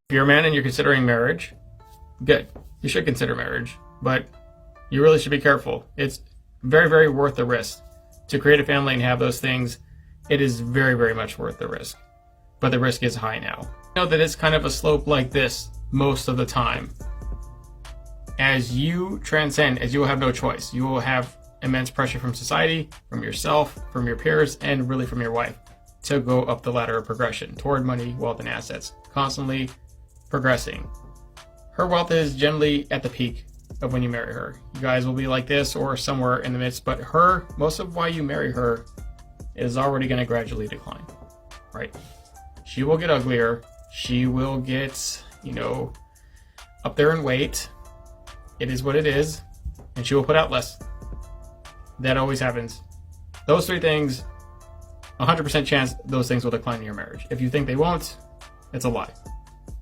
If you're a man and you're considering marriage, good. You should consider marriage, but you really should be careful. It's very, very worth the risk. To create a family and have those things, it is very, very much worth the risk. But the risk is high now. Know that it's kind of a slope like this most of the time. As you transcend, as you will have no choice, you will have immense pressure from society, from yourself, from your peers, and really from your wife to go up the ladder of progression toward money, wealth, and assets, constantly progressing. Her wealth is generally at the peak of when you marry her. You guys will be like this or somewhere in the midst, but most of why you marry her is already going to gradually decline, right? She will get uglier. She will get, up there in weight. It is what it is, and she will put out less. That always happens. Those three things, 100% chance those things will decline in your marriage. If you think they won't, it's a lie.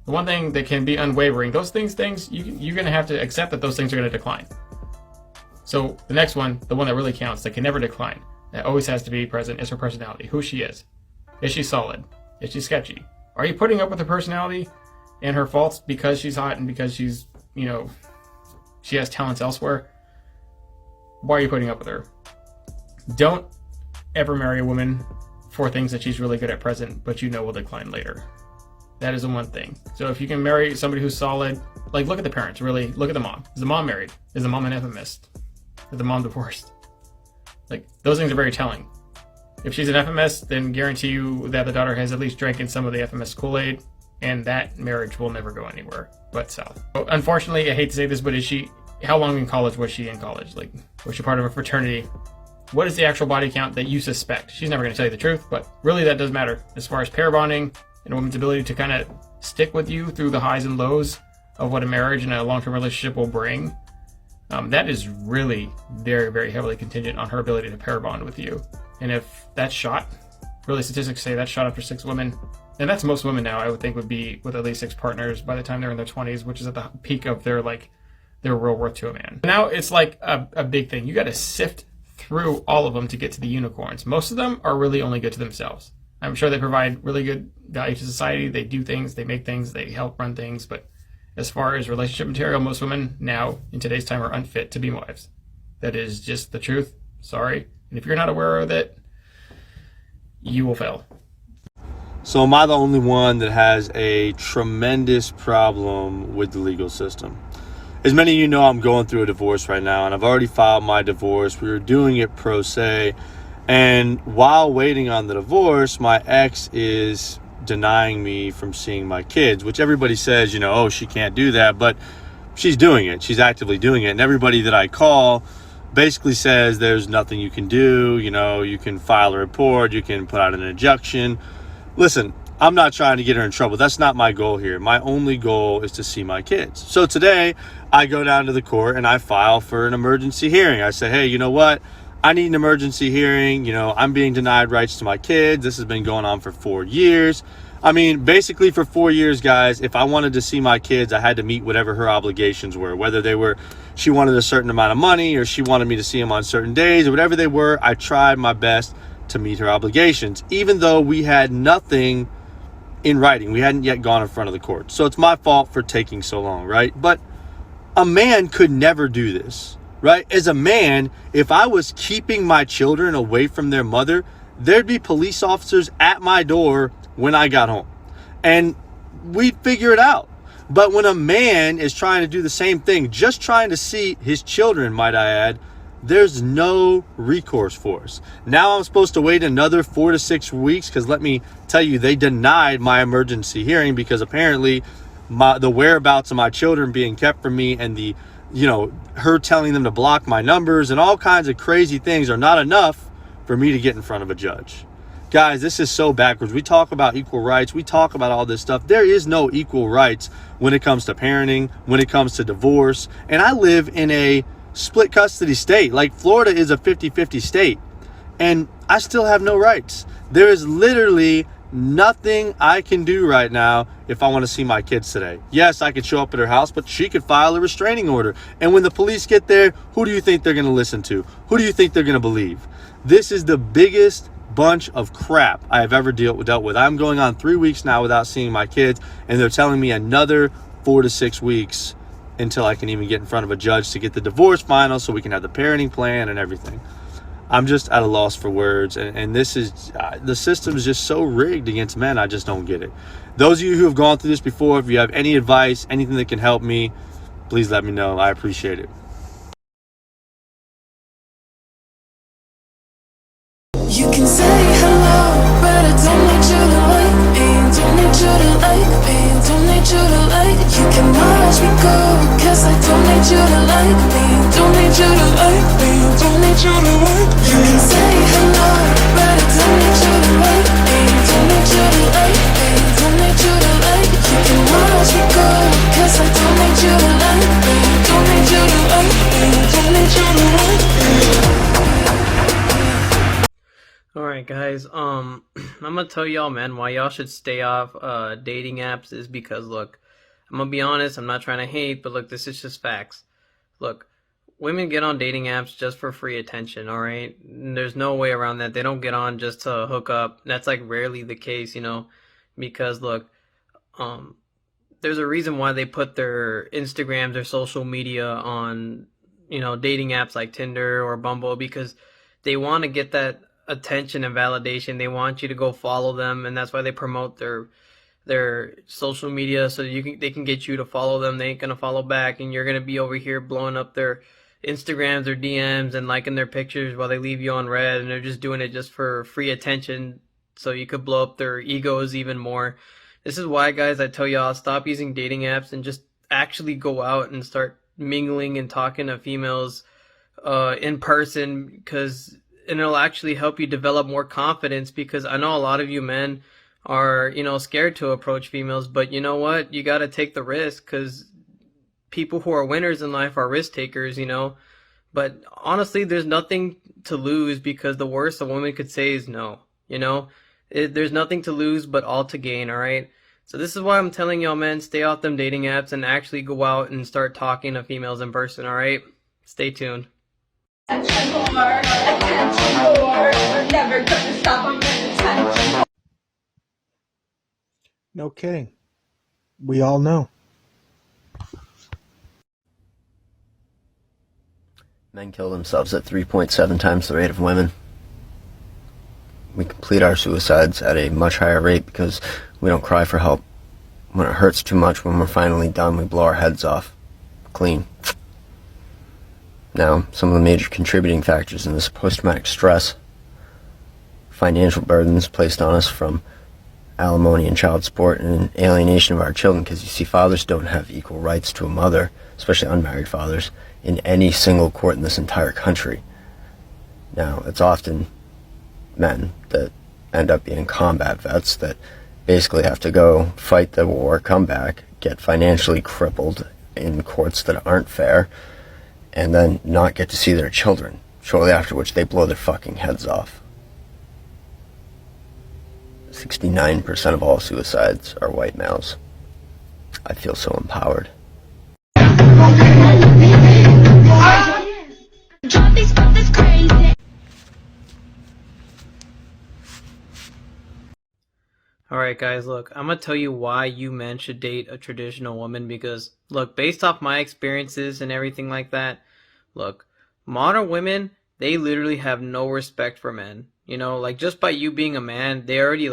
The one thing that can be unwavering, those things you're going to have to accept that those things are going to decline. So the next one, the one that really counts, that can never decline, that always has to be present, is her personality, who she is. Is she solid? Is she sketchy? Are you putting up with her personality and her faults because she's hot and because she's, she has talents elsewhere? Why are you putting up with her? Don't ever marry a woman for things that she's really good at present, but will decline later. That is the one thing. So if you can marry somebody who's solid, like look at the parents, really. Look at the mom. Is the mom married? Is the mom an FMist? Is the mom divorced? Like, those things are very telling. If she's an FMist, then guarantee you that the daughter has at least drank in some of the FMS Kool-Aid, and that marriage will never go anywhere but south. So, unfortunately, I hate to say this, but how long in college was she in college? Like, was she part of a fraternity? What is the actual body count that you suspect? She's never going to tell you the truth, but really that does matter. As far as pair bonding and a woman's ability to kind of stick with you through the highs and lows of what a marriage and a long-term relationship will bring, that is really very, very heavily contingent on her ability to pair bond with you. And if that's shot, really statistics say that's shot after 6 women, and that's most women now, I would think, would be with at least 6 partners by the time they're in their 20s, which is at the peak of their real worth to a man. Now it's like a big thing. You got to sift through all of them to get to the unicorns. Most of them are really only good to themselves. I'm sure they provide really good value to society. They do things, they make things, they help run things. But as far as relationship material, most women now in today's time are unfit to be wives. That is just the truth. Sorry. And if you're not aware of it, you will fail. So am I the only one that has a tremendous problem with the legal system? As many of you know, I'm going through a divorce right now, and I've already filed my divorce. We were doing it pro se. And while waiting on the divorce, my ex is denying me from seeing my kids, which everybody says, oh, she can't do that, but she's doing it. She's actively doing it. And everybody that I call basically says there's nothing you can do. You can file a report, you can put out an injunction. Listen, I'm not trying to get her in trouble. That's not my goal here. My only goal is to see my kids. So today I go down to the court and I file for an emergency hearing. I say, hey, you know what? I need an emergency hearing. I'm being denied rights to my kids. This has been going on for 4 years. I mean, basically for 4 years, guys, if I wanted to see my kids, I had to meet whatever her obligations were, whether she wanted a certain amount of money or she wanted me to see them on certain days or whatever they were. I tried my best to meet her obligations, even though we had nothing in writing. We hadn't yet gone in front of the court. So it's my fault for taking so long, right? But a man could never do this. Right? As a man, if I was keeping my children away from their mother, there'd be police officers at my door when I got home. And we'd figure it out. But when a man is trying to do the same thing, just trying to see his children, might I add, there's no recourse for us. Now I'm supposed to wait another 4 to 6 weeks because let me tell you, they denied my emergency hearing because apparently the whereabouts of my children being kept from me and her telling them to block my numbers and all kinds of crazy things are not enough for me to get in front of a judge. Guys, this is so backwards. We talk about equal rights. We talk about all this stuff. There is no equal rights when it comes to parenting, when it comes to divorce. And I live in a split custody state. Like Florida is a 50-50 state. And I still have no rights. There is literally nothing I can do right now if I want to see my kids today. Yes, I could show up at her house, but she could file a restraining order. And when the police get there, who do you think they're going to listen to? Who do you think they're going to believe? This is the biggest bunch of crap I have ever dealt with. I'm going on 3 weeks now without seeing my kids, and they're telling me another 4 to 6 weeks until I can even get in front of a judge to get the divorce final so we can have the parenting plan and everything. I'm just at a loss for words, and this is the system is just so rigged against men. I just don't get it. Those of you who have gone through this before, if you have any advice, anything that can help me, please let me know. I appreciate it. You can say hello, but I don't need you to like me. Don't need you to like me. Don't need you to like. You can watch me go, cause I don't need you to like me. Don't need you to like me. Don't need you to like me. You can say hello, but I don't need you to like me. Don't need you to like me. Don't need you to like. You can watch me go, cause I don't need you to like me. Don't need you to like me. Don't need you to like me. Alright guys, I'm gonna tell y'all, man, why y'all should stay off dating apps is because, look, I'm gonna be honest, I'm not trying to hate, but look, this is just facts. Look, women get on dating apps just for free attention, alright? There's no way around that. They don't get on just to hook up. That's like rarely the case, you know, because look, there's a reason why they put their Instagrams, their social media on, you know, dating apps like Tinder or Bumble, because they want to get that attention and validation. They want you to go follow them, and that's why they promote their social media, so they can get you to follow them. They ain't gonna follow back, and you're gonna be over here blowing up their Instagrams or DMs and liking their pictures while they leave you on red, and they're just doing it just for free attention so you could blow up their egos even more. This is why, guys, I tell y'all, stop using dating apps and just actually go out and start mingling and talking to females in person, and it'll actually help you develop more confidence, because I know a lot of you men are, you know, scared to approach females, but you know what? You got to take the risk, because people who are winners in life are risk takers, you know. But honestly, there's nothing to lose, because the worst a woman could say is no, you know. There's nothing to lose but all to gain, all right? So this is why I'm telling y'all, man, stay off them dating apps and actually go out and start talking to females in person, all right? Stay tuned. No kidding. We all know. Men kill themselves at 3.7 times the rate of women. We complete our suicides at a much higher rate because we don't cry for help. When it hurts too much, when we're finally done, we blow our heads off. Clean. Now, some of the major contributing factors in this post-traumatic stress, financial burdens placed on us from alimony and child support, and alienation of our children, because you see, fathers don't have equal rights to a mother, especially unmarried fathers, in any single court in this entire country. Now, it's often men that end up being combat vets that basically have to go fight the war, come back, get financially crippled in courts that aren't fair, and then not get to see their children, shortly after which they blow their fucking heads off. 69% of all suicides are white males. I feel so empowered. Alright guys, look, I'm gonna tell you why you men should date a traditional woman, because, look, based off my experiences and everything like that, look, modern women, they literally have no respect for men. You know, like, just by you being a man, they already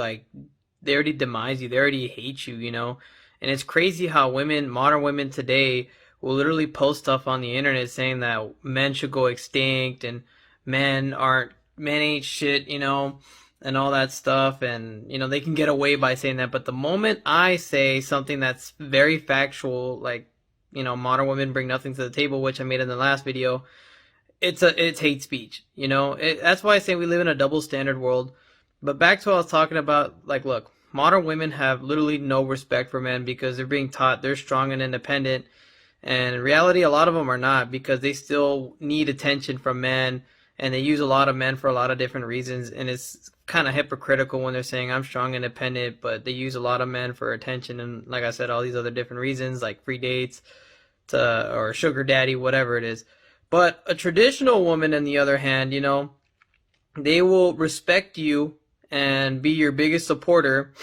demise you, they already hate you, you know? And it's crazy how modern women today will literally post stuff on the internet saying that men should go extinct and men ain't shit, you know, and all that stuff, and, you know, they can get away by saying that. But the moment I say something that's very factual, like, you know, modern women bring nothing to the table, which I made in the last video, it's hate speech, you know. That's why I say we live in a double standard world. But back to what I was talking about, like, look, modern women have literally no respect for men because they're being taught they're strong and independent, and in reality, a lot of them are not, because they still need attention from men, and they use a lot of men for a lot of different reasons. And it's kind of hypocritical when they're saying I'm strong and independent, but they use a lot of men for attention, and like I said, all these other different reasons, like free dates or sugar daddy, whatever it is. But a traditional woman, on the other hand, you know, they will respect you and be your biggest supporter,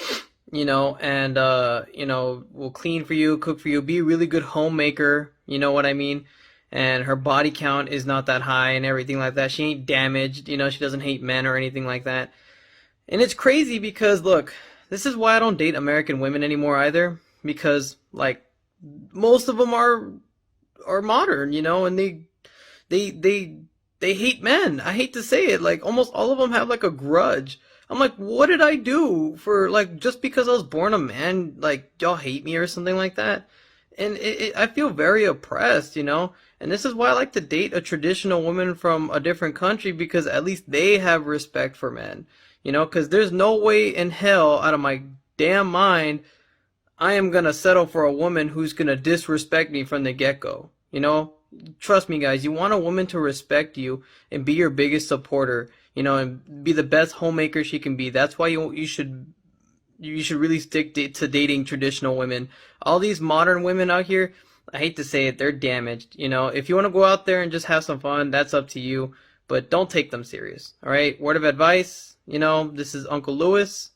and will clean for you, cook for you, be a really good homemaker, you know what I mean? And her body count is not that high and everything like that. She ain't damaged, she doesn't hate men or anything like that. And it's crazy because look, this is why I don't date American women anymore either, because like most of them are modern, and they hate men. I hate to say it, like almost all of them have like a grudge. I'm like, what did I do for, like, just because I was born a man, like y'all hate me or something like that? And I feel very oppressed, and this is why I like to date a traditional woman from a different country, because at least they have respect for men, because there's no way in hell out of my damn mind I am gonna settle for a woman who's gonna disrespect me from the get-go. Trust me, guys, you want a woman to respect you and be your biggest supporter, and be the best homemaker she can be. That's why you should really stick to dating traditional women. All these modern women out here, I hate to say it, they're damaged. If you want to go out there and just have some fun, that's up to you, but don't take them serious. All right, word of advice, this is Uncle Lewis.